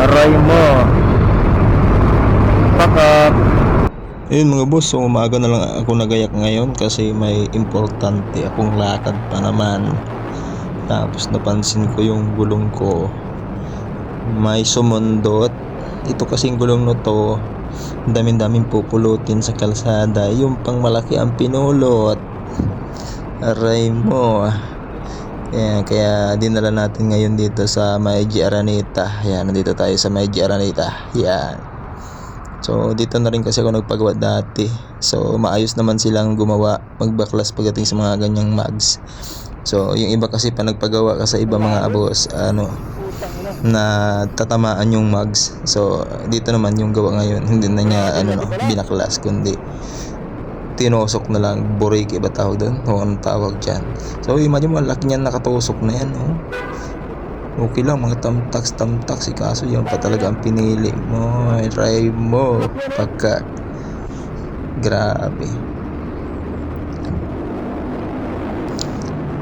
Aray mo. Pakap. Ayun mga boss, so umaga na lang ako nagayak ngayon kasi may importante akong lakad pa naman. Tapos napansin ko yung gulong ko may sumundot. Ito kasing gulong na to, daming pupulutin sa kalsada. Yung pang malaki ang pinulot. Aray mo. Kaya dinala natin ngayon dito sa Maigi Araneta. Yan, nandito tayo sa Maigi Araneta. Yan. So dito na rin kasi ako nagpagawa dati. So maayos naman silang gumawa, magbaklas pagdating sa mga ganyang mags. So yung iba kasi pa nagpagawa ka sa iba mga abos, na tatamaan yung mags. So dito naman yung gawa ngayon, hindi na niya binaklas, kundi tinosok na lang, buriki ba tawag doon o anong tawag dyan. So imagine mo, laki niyan, nakatusok na yan, oh. Okay lang mga tamtax, kaso yan pa talaga ang pinili mo. Try mo pagka grabe,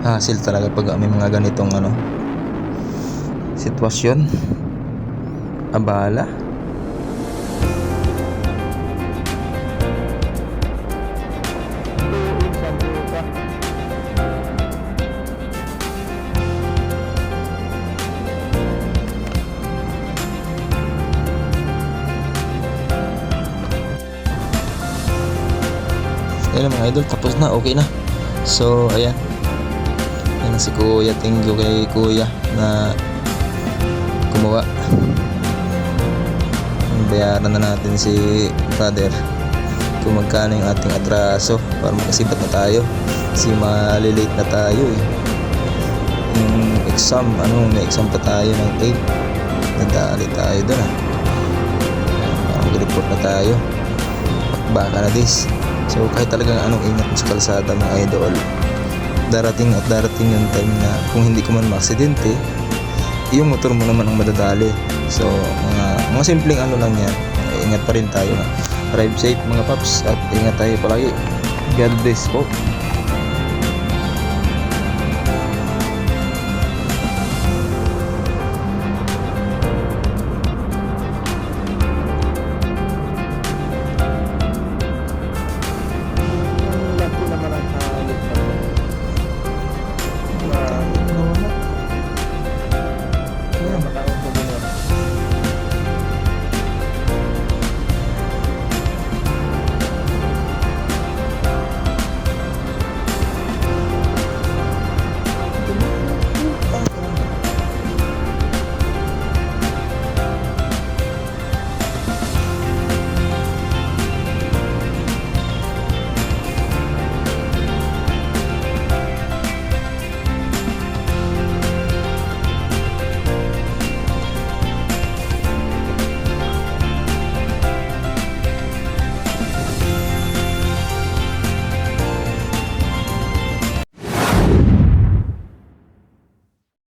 hassle talaga pag may mga ganitong sitwasyon. Abala. Ayan mga idol, tapos na, okay na. So ayan, yan si kuya. Thank you kay kuya na gumawa. Bayaran na natin si father kung magkano yung ating atraso para makasibat na tayo kasi malilate na tayo yung exam. May exam pa tayo ng 8. Nadali tayo doon mag-report na tayo, baka na this. So kahit talagang ingat sa kalsada mga idol, darating yung time na kung hindi ka man maaksidente, yung motor mo naman ang madadali. So mga simpleng lang yan. Ingat pa rin tayo na drive safe mga paps, at ingat tayo palagi. God bless po. Laki naman ang halit pa. Wala. Kaya